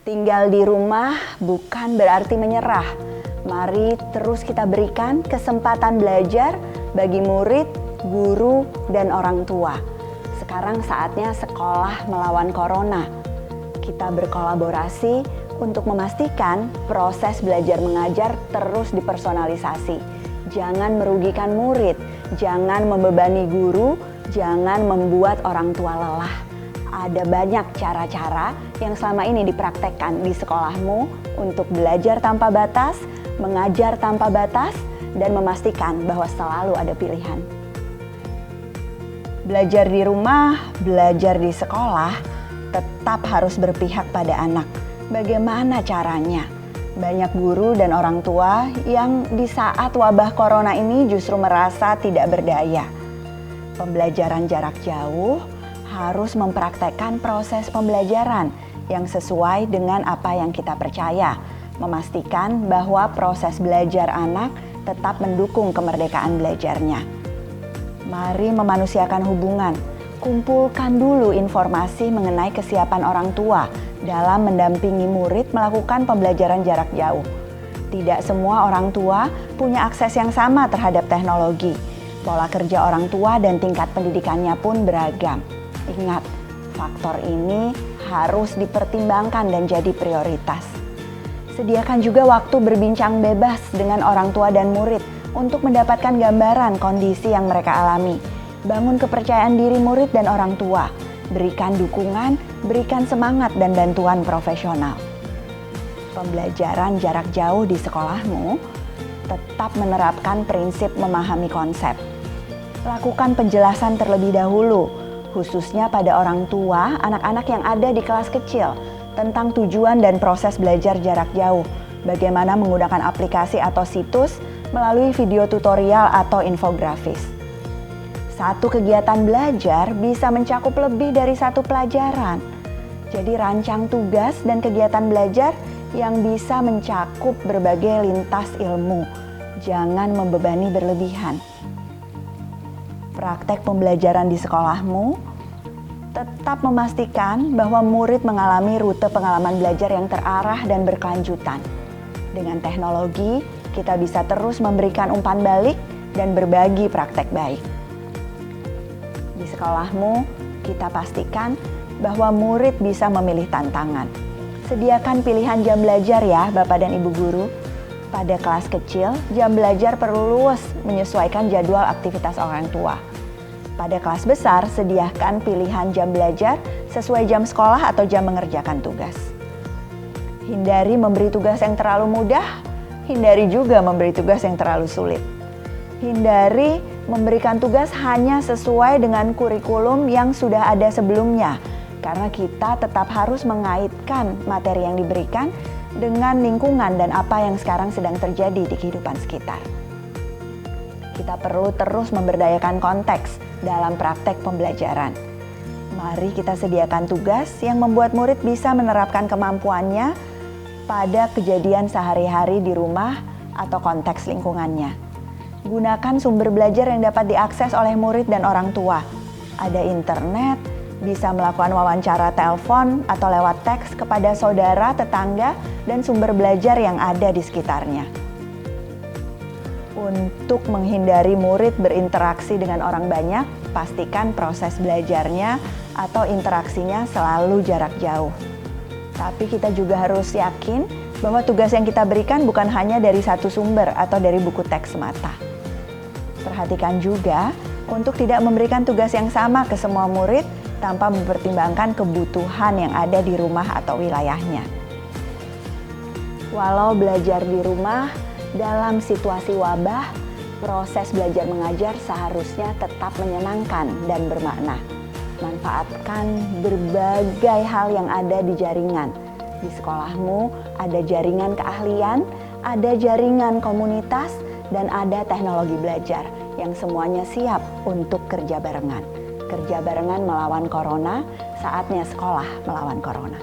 Tinggal di rumah bukan berarti menyerah. Mari terus kita berikan kesempatan belajar bagi murid, guru, dan orang tua. Sekarang saatnya sekolah melawan corona. Kita berkolaborasi untuk memastikan proses belajar mengajar terus dipersonalisasi. Jangan merugikan murid, jangan membebani guru, jangan membuat orang tua lelah. Ada banyak cara-cara yang selama ini dipraktekkan di sekolahmu untuk belajar tanpa batas, mengajar tanpa batas, dan memastikan bahwa selalu ada pilihan. Belajar di rumah, belajar di sekolah, tetap harus berpihak pada anak. Bagaimana caranya? Banyak guru dan orang tua yang di saat wabah corona ini justru merasa tidak berdaya. Pembelajaran jarak jauh harus mempraktekkan proses pembelajaran yang sesuai dengan apa yang kita percaya, memastikan bahwa proses belajar anak tetap mendukung kemerdekaan belajarnya. Mari memanusiakan hubungan, kumpulkan dulu informasi mengenai kesiapan orang tua dalam mendampingi murid melakukan pembelajaran jarak jauh. Tidak semua orang tua punya akses yang sama terhadap teknologi. Pola kerja orang tua dan tingkat pendidikannya pun beragam. Ingat, faktor ini harus dipertimbangkan dan jadi prioritas. Sediakan juga waktu berbincang bebas dengan orang tua dan murid untuk mendapatkan gambaran kondisi yang mereka alami. Bangun kepercayaan diri murid dan orang tua. Berikan dukungan, berikan semangat dan bantuan profesional. Pembelajaran jarak jauh di sekolahmu tetap menerapkan prinsip memahami konsep. Lakukan penjelasan terlebih dahulu, khususnya pada orang tua, anak-anak yang ada di kelas kecil, tentang tujuan dan proses belajar jarak jauh, bagaimana menggunakan aplikasi atau situs melalui video tutorial atau infografis. Satu kegiatan belajar bisa mencakup lebih dari satu pelajaran. Jadi rancang tugas dan kegiatan belajar yang bisa mencakup berbagai lintas ilmu. Jangan membebani berlebihan. Praktek pembelajaran di sekolahmu tetap memastikan bahwa murid mengalami rute pengalaman belajar yang terarah dan berkelanjutan. Dengan teknologi, kita bisa terus memberikan umpan balik dan berbagi praktek baik. Di sekolahmu, kita pastikan bahwa murid bisa memilih tantangan. Sediakan pilihan jam belajar ya, Bapak dan Ibu guru. Pada kelas kecil, jam belajar perlu luas menyesuaikan jadwal aktivitas orang tua. Pada kelas besar, sediakan pilihan jam belajar sesuai jam sekolah atau jam mengerjakan tugas. Hindari memberi tugas yang terlalu mudah, hindari juga memberi tugas yang terlalu sulit. Hindari memberikan tugas hanya sesuai dengan kurikulum yang sudah ada sebelumnya, karena kita tetap harus mengaitkan materi yang diberikan dengan lingkungan dan apa yang sekarang sedang terjadi di kehidupan sekitar. Kita perlu terus memberdayakan konteks dalam praktek pembelajaran. Mari kita sediakan tugas yang membuat murid bisa menerapkan kemampuannya pada kejadian sehari-hari di rumah atau konteks lingkungannya. Gunakan sumber belajar yang dapat diakses oleh murid dan orang tua. Ada internet, bisa melakukan wawancara telepon atau lewat teks kepada saudara, tetangga, dan sumber belajar yang ada di sekitarnya. Untuk menghindari murid berinteraksi dengan orang banyak, pastikan proses belajarnya atau interaksinya selalu jarak jauh. Tapi kita juga harus yakin bahwa tugas yang kita berikan bukan hanya dari satu sumber atau dari buku teks semata. Perhatikan juga untuk tidak memberikan tugas yang sama ke semua murid tanpa mempertimbangkan kebutuhan yang ada di rumah atau wilayahnya. Walau belajar di rumah dalam situasi wabah, proses belajar mengajar seharusnya tetap menyenangkan dan bermakna. Manfaatkan berbagai hal yang ada di jaringan. Di sekolahmu ada jaringan keahlian, ada jaringan komunitas, dan ada teknologi belajar yang semuanya siap untuk kerja barengan. Kerja barengan melawan corona, saatnya sekolah melawan corona.